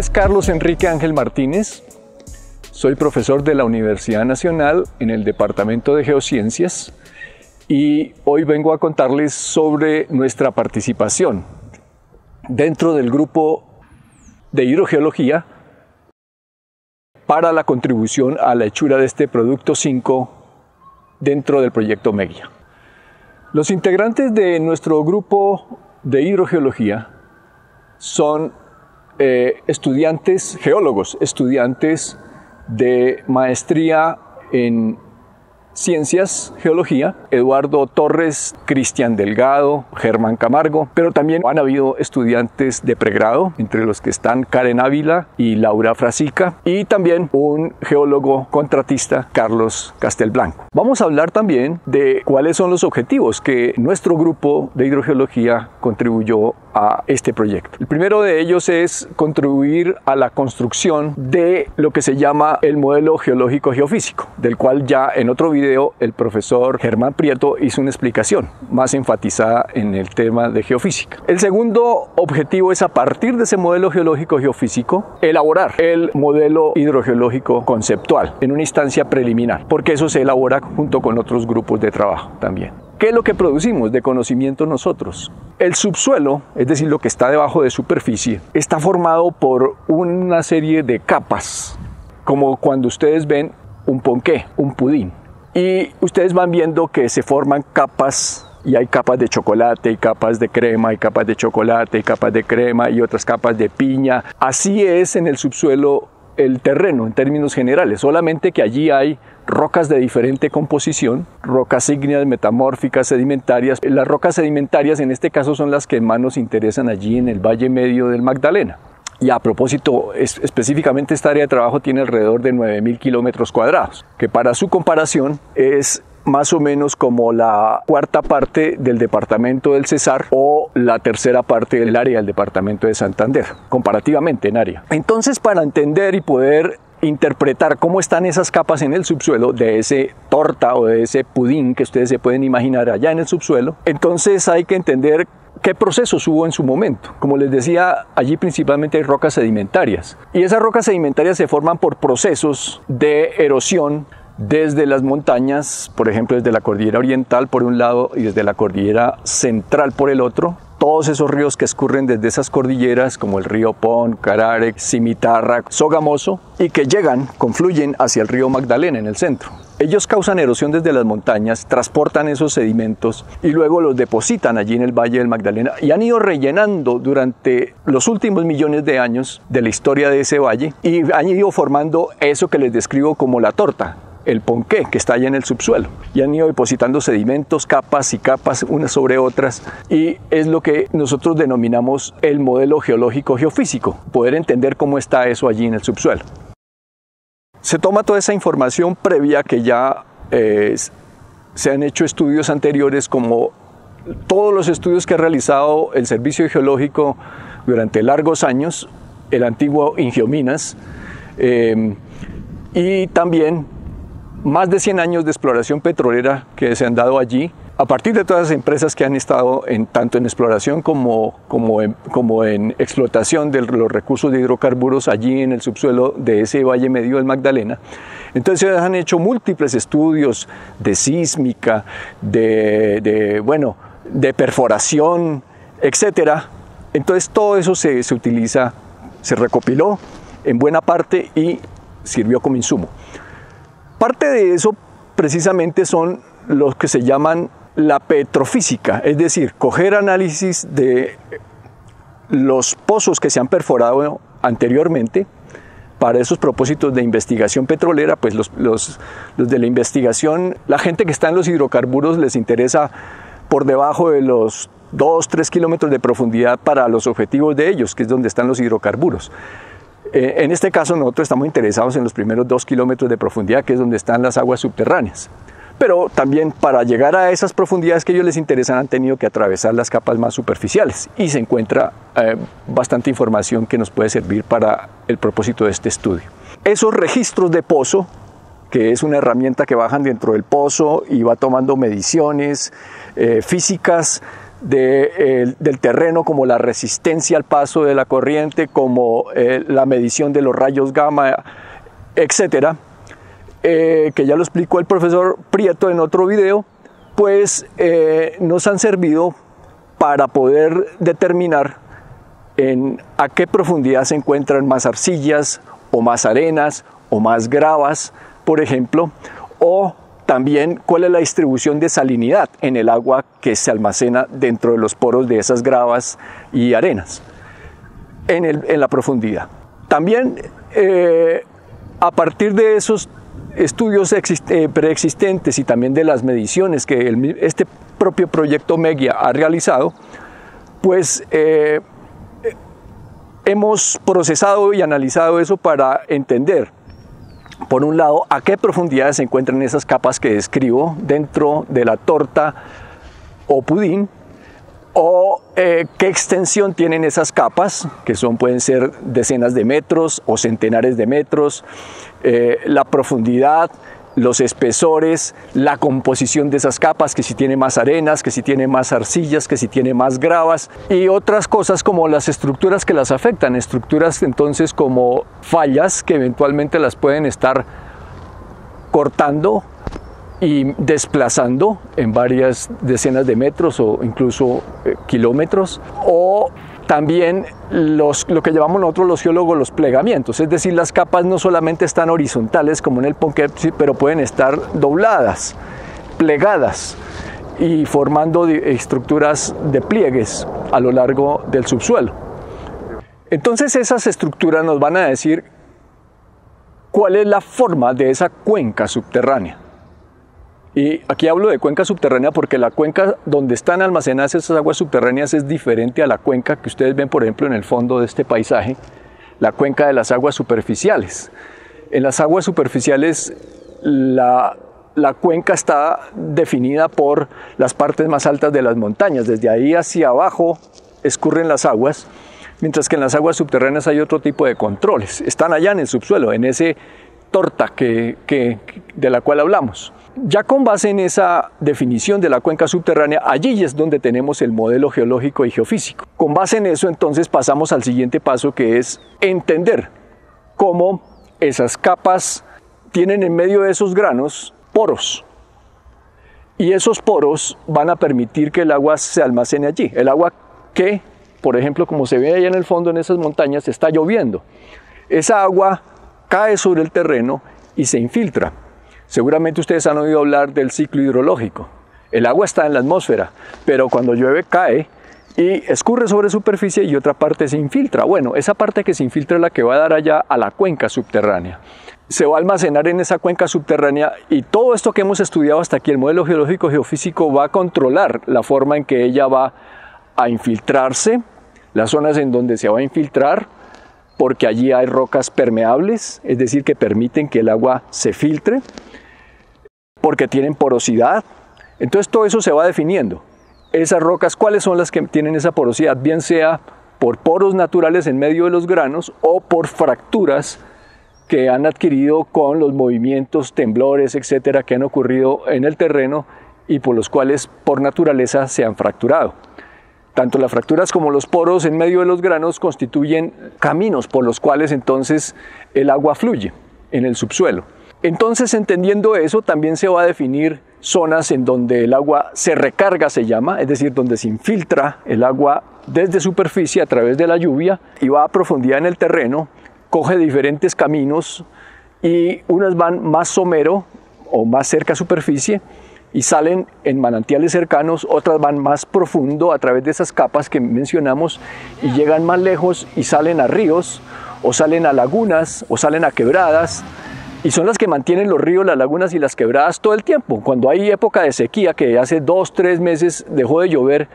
es Carlos Enrique Ángel Martínez. Soy profesor de la Universidad Nacional en el Departamento de Geociencias y hoy vengo a contarles sobre nuestra participación dentro del grupo de hidrogeología para la contribución a la hechura de este producto 5 dentro del proyecto MEGIA. Los integrantes de nuestro grupo de hidrogeología son estudiantes, geólogos, estudiantes de maestría en Ciencias, Geología, Eduardo Torres, Cristian Delgado, Germán Camargo, pero también han habido estudiantes de pregrado, entre los que están Karen Ávila y Laura Frasica, y también un geólogo contratista, Carlos Castelblanco. Vamos a hablar también de cuáles son los objetivos que nuestro grupo de hidrogeología contribuyó a este proyecto. El primero de ellos es contribuir a la construcción de lo que se llama el modelo geológico geofísico, del cual ya en otro video el profesor Germán Prieto hizo una explicación más enfatizada en el tema de geofísica. El segundo objetivo es, a partir de ese modelo geológico geofísico, elaborar el modelo hidrogeológico conceptual en una instancia preliminar, porque eso se elabora junto con otros grupos de trabajo también. ¿Qué es lo que producimos de conocimiento nosotros? El subsuelo, es decir, lo que está debajo de superficie, está formado por una serie de capas, como cuando ustedes ven un ponqué, un pudín. Y ustedes van viendo que se forman capas, y hay capas de chocolate, y capas de crema, y capas de chocolate, y capas de crema, y otras capas de piña. Así es en el subsuelo el terreno en términos generales, solamente que allí hay rocas de diferente composición, rocas ígneas, metamórficas, sedimentarias. Las rocas sedimentarias en este caso son las que más nos interesan allí en el Valle Medio del Magdalena. Y a propósito, específicamente esta área de trabajo tiene alrededor de 9.000 kilómetros cuadrados, que para su comparación es más o menos como la cuarta parte del departamento del Cesar o la tercera parte del área del departamento de Santander, comparativamente en área. Entonces, para entender y poder interpretar cómo están esas capas en el subsuelo de ese torta o de ese pudín que ustedes se pueden imaginar allá en el subsuelo, entonces hay que entender qué procesos hubo en su momento. Como les decía, allí principalmente hay rocas sedimentarias, y esas rocas sedimentarias se forman por procesos de erosión desde las montañas, por ejemplo desde la cordillera oriental por un lado y desde la cordillera central por el otro. Todos esos ríos que escurren desde esas cordilleras, como el río Pon, Carare, Cimitarra, Sogamoso, y que llegan, confluyen hacia el río Magdalena en el centro. Ellos causan erosión desde las montañas, transportan esos sedimentos y luego los depositan allí en el Valle del Magdalena, y han ido rellenando durante los últimos millones de años de la historia de ese valle, y han ido formando eso que les describo como la torta, el ponqué que está allá en el subsuelo, y han ido depositando sedimentos, capas y capas unas sobre otras, y es lo que nosotros denominamos el modelo geológico geofísico, poder entender cómo está eso allí en el subsuelo. Se toma toda esa información previa que ya se han hecho estudios anteriores, como todos los estudios que ha realizado el Servicio Geológico durante largos años, el antiguo Ingiominas, y también más de 100 años de exploración petrolera que se han dado allí, a partir de todas las empresas que han estado tanto en exploración como en explotación de los recursos de hidrocarburos allí en el subsuelo de ese Valle Medio del Magdalena. Entonces han hecho múltiples estudios de sísmica, de perforación, etc. Entonces todo eso se utiliza, se recopiló en buena parte y sirvió como insumo. Parte de eso precisamente son los que se llaman la petrofísica, es decir, coger análisis de los pozos que se han perforado anteriormente para esos propósitos de investigación petrolera. Pues los de la investigación, la gente que está en los hidrocarburos les interesa por debajo de los 2-3 kilómetros de profundidad para los objetivos de ellos, que es donde están los hidrocarburos. En este caso nosotros estamos interesados en los primeros 2 kilómetros de profundidad, que es donde están las aguas subterráneas. Pero también para llegar a esas profundidades que a ellos les interesan han tenido que atravesar las capas más superficiales, y se encuentra bastante información que nos puede servir para el propósito de este estudio. Esos registros de pozo, que es una herramienta que bajan dentro del pozo y va tomando mediciones físicas del terreno, como la resistencia al paso de la corriente, como la medición de los rayos gamma, etcétera, que ya lo explicó el profesor Prieto en otro video, pues nos han servido para poder determinar a qué profundidad se encuentran más arcillas o más arenas o más gravas, por ejemplo, o también cuál es la distribución de salinidad en el agua que se almacena dentro de los poros de esas gravas y arenas en la profundidad. También a partir de esos estudios preexistentes y también de las mediciones que este propio proyecto MEGIA ha realizado, pues hemos procesado y analizado eso para entender, por un lado, a qué profundidades se encuentran esas capas que describo dentro de la torta o pudín, o qué extensión tienen esas capas, que pueden ser decenas de metros o centenares de metros, la profundidad, los espesores, la composición de esas capas, que si tiene más arenas, que si tiene más arcillas, que si tiene más gravas, y otras cosas como las estructuras que las afectan, estructuras entonces como fallas que eventualmente las pueden estar cortando y desplazando en varias decenas de metros o incluso kilómetros, o también lo que llamamos nosotros los geólogos los plegamientos, es decir, las capas no solamente están horizontales como en el Pohnpei, pero pueden estar dobladas, plegadas y formando estructuras de pliegues a lo largo del subsuelo. Entonces esas estructuras nos van a decir cuál es la forma de esa cuenca subterránea. Y aquí hablo de cuenca subterránea porque la cuenca donde están almacenadas esas aguas subterráneas es diferente a la cuenca que ustedes ven, por ejemplo, en el fondo de este paisaje, la cuenca de las aguas superficiales. En las aguas superficiales la cuenca está definida por las partes más altas de las montañas. Desde ahí hacia abajo escurren las aguas, mientras que en las aguas subterráneas hay otro tipo de controles. Están allá en el subsuelo, en ese torta de la cual hablamos. Ya con base en esa definición de la cuenca subterránea, allí es donde tenemos el modelo geológico y geofísico. Con base en eso, entonces, pasamos al siguiente paso, que es entender cómo esas capas tienen en medio de esos granos poros. Y esos poros van a permitir que el agua se almacene allí. El agua que, por ejemplo, como se ve allá en el fondo en esas montañas, está lloviendo. Esa agua cae sobre el terreno y se infiltra. Seguramente ustedes han oído hablar del ciclo hidrológico. El agua está en la atmósfera, pero cuando llueve cae y escurre sobre superficie y otra parte se infiltra. Bueno, esa parte que se infiltra es la que va a dar allá a la cuenca subterránea. Se va a almacenar en esa cuenca subterránea y todo esto que hemos estudiado hasta aquí, el modelo geológico geofísico, va a controlar la forma en que ella va a infiltrarse, las zonas en donde se va a infiltrar, porque allí hay rocas permeables, es decir, que permiten que el agua se filtre, porque tienen porosidad. Entonces todo eso se va definiendo. Esas rocas, ¿cuáles son las que tienen esa porosidad? Bien sea por poros naturales en medio de los granos o por fracturas que han adquirido con los movimientos, temblores, etcétera, que han ocurrido en el terreno y por los cuales por naturaleza se han fracturado. Tanto las fracturas como los poros en medio de los granos constituyen caminos por los cuales entonces el agua fluye en el subsuelo. Entonces, entendiendo eso, también se va a definir zonas en donde el agua se recarga, se llama, es decir, donde se infiltra el agua desde superficie a través de la lluvia y va a profundidad en el terreno, coge diferentes caminos y unas van más somero o más cerca a superficie y salen en manantiales cercanos, otras van más profundo a través de esas capas que mencionamos y llegan más lejos y salen a ríos o salen a lagunas o salen a quebradas. Y son las que mantienen los ríos, las lagunas y las quebradas todo el tiempo. Cuando hay época de sequía, que hace 2-3 meses dejó de llover,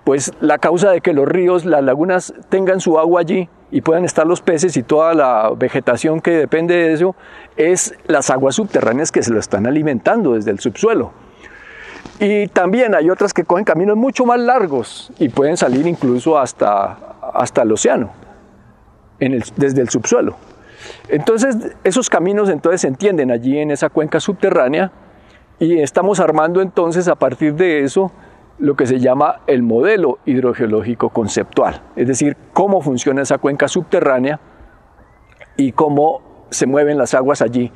pues la causa de que los ríos, las lagunas tengan su agua allí y puedan estar los peces y toda la vegetación que depende de eso, es las aguas subterráneas que se lo están alimentando desde el subsuelo. Y también hay otras que cogen caminos mucho más largos y pueden salir incluso hasta el océano, desde el subsuelo. Entonces esos caminos entonces se entienden allí en esa cuenca subterránea y estamos armando entonces a partir de eso lo que se llama el modelo hidrogeológico conceptual, es decir, cómo funciona esa cuenca subterránea y cómo se mueven las aguas allí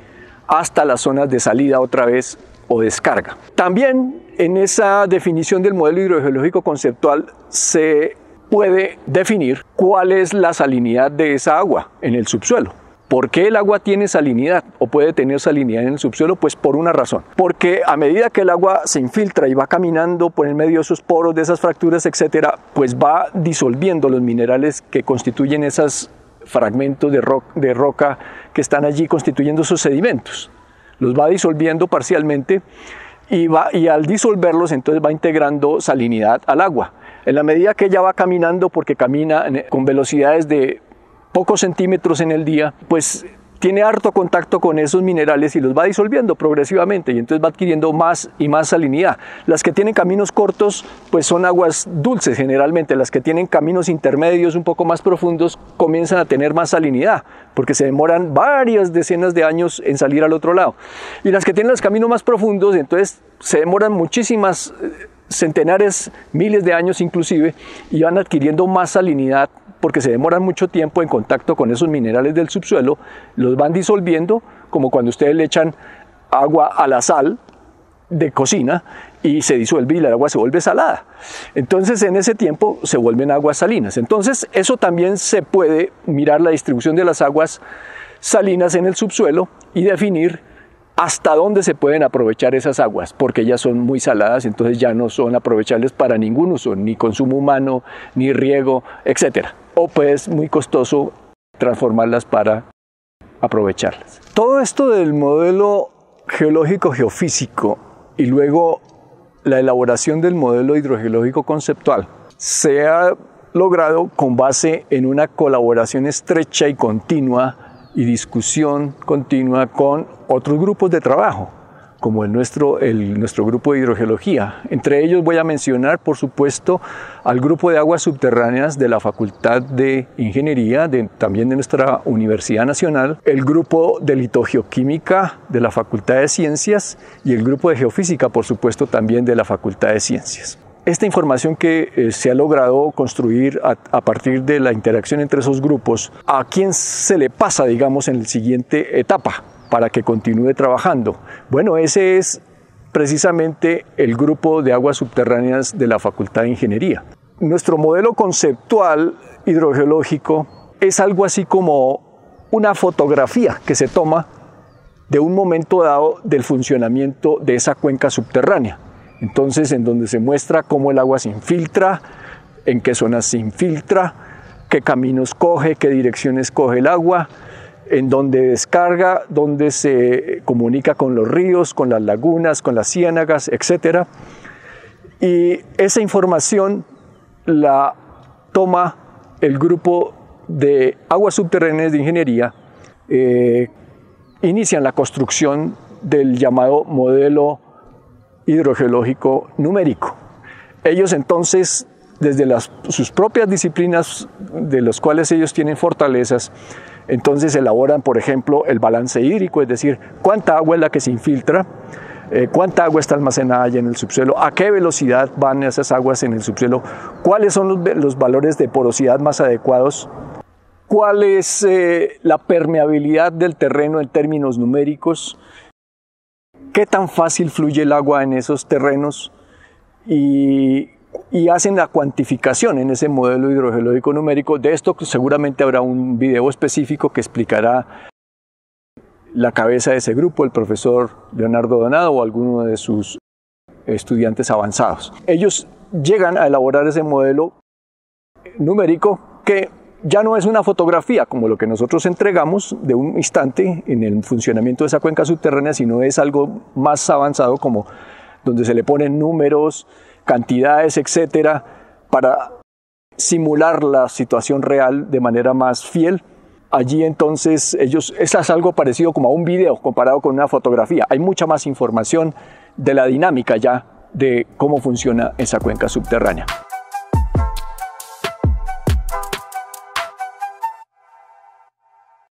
hasta las zonas de salida otra vez o descarga. También en esa definición del modelo hidrogeológico conceptual se puede definir cuál es la salinidad de esa agua en el subsuelo. ¿Por qué el agua tiene salinidad o puede tener salinidad en el subsuelo? Pues por una razón. Porque a medida que el agua se infiltra y va caminando por el medio de esos poros, de esas fracturas, etcétera, pues va disolviendo los minerales que constituyen esos fragmentos de roca que están allí constituyendo esos sedimentos. Los va disolviendo parcialmente y al disolverlos entonces va integrando salinidad al agua. En la medida que ella va caminando, porque camina con velocidades de pocos centímetros en el día, pues tiene harto contacto con esos minerales y los va disolviendo progresivamente y entonces va adquiriendo más y más salinidad. Las que tienen caminos cortos pues son aguas dulces generalmente, las que tienen caminos intermedios un poco más profundos comienzan a tener más salinidad porque se demoran varias decenas de años en salir al otro lado. Y las que tienen los caminos más profundos entonces se demoran muchísimas centenares, miles de años inclusive y van adquiriendo más salinidad porque se demoran mucho tiempo en contacto con esos minerales del subsuelo, los van disolviendo, como cuando ustedes le echan agua a la sal de cocina y se disuelve y el agua se vuelve salada. Entonces en ese tiempo se vuelven aguas salinas. Entonces eso también se puede mirar la distribución de las aguas salinas en el subsuelo y definir hasta dónde se pueden aprovechar esas aguas, porque ellas son muy saladas, entonces ya no son aprovechables para ningún uso, ni consumo humano, ni riego, etc. O pues muy costoso transformarlas para aprovecharlas. Todo esto del modelo geológico geofísico y luego la elaboración del modelo hidrogeológico conceptual se ha logrado con base en una colaboración estrecha y continua y discusión continua con otros grupos de trabajo, como nuestro grupo de hidrogeología. Entre ellos voy a mencionar, por supuesto, al grupo de aguas subterráneas de la Facultad de Ingeniería, también de nuestra Universidad Nacional, el grupo de litogeoquímica de la Facultad de Ciencias y el grupo de geofísica, por supuesto, también de la Facultad de Ciencias. Esta información que se ha logrado construir a partir de la interacción entre esos grupos, ¿a quién se le pasa, digamos, en la siguiente etapa para que continúe trabajando? Bueno, ese es precisamente el grupo de aguas subterráneas de la Facultad de Ingeniería. Nuestro modelo conceptual hidrogeológico es algo así como una fotografía que se toma de un momento dado del funcionamiento de esa cuenca subterránea. Entonces, en donde se muestra cómo el agua se infiltra, en qué zonas se infiltra, qué caminos coge, qué direcciones coge el agua, en donde descarga, donde se comunica con los ríos, con las lagunas, con las ciénagas, etc. Y esa información la toma el grupo de aguas subterráneas de ingeniería, inician la construcción del llamado modelo hidrogeológico numérico. Ellos entonces, desde sus propias disciplinas de las cuales ellos tienen fortalezas, entonces elaboran, por ejemplo, el balance hídrico, es decir, cuánta agua es la que se infiltra, cuánta agua está almacenada allá en el subsuelo, a qué velocidad van esas aguas en el subsuelo, cuáles son los valores de porosidad más adecuados, cuál es la permeabilidad del terreno en términos numéricos, qué tan fácil fluye el agua en esos terrenos y hacen la cuantificación en ese modelo hidrogeológico numérico. De esto seguramente habrá un video específico que explicará la cabeza de ese grupo, el profesor Leonardo Donado o alguno de sus estudiantes avanzados. Ellos llegan a elaborar ese modelo numérico que ya no es una fotografía como lo que nosotros entregamos de un instante en el funcionamiento de esa cuenca subterránea, sino es algo más avanzado, como donde se le ponen números, cantidades, etcétera, para simular la situación real de manera más fiel. Allí entonces eso es algo parecido como a un video comparado con una fotografía. Hay mucha más información de la dinámica ya de cómo funciona esa cuenca subterránea.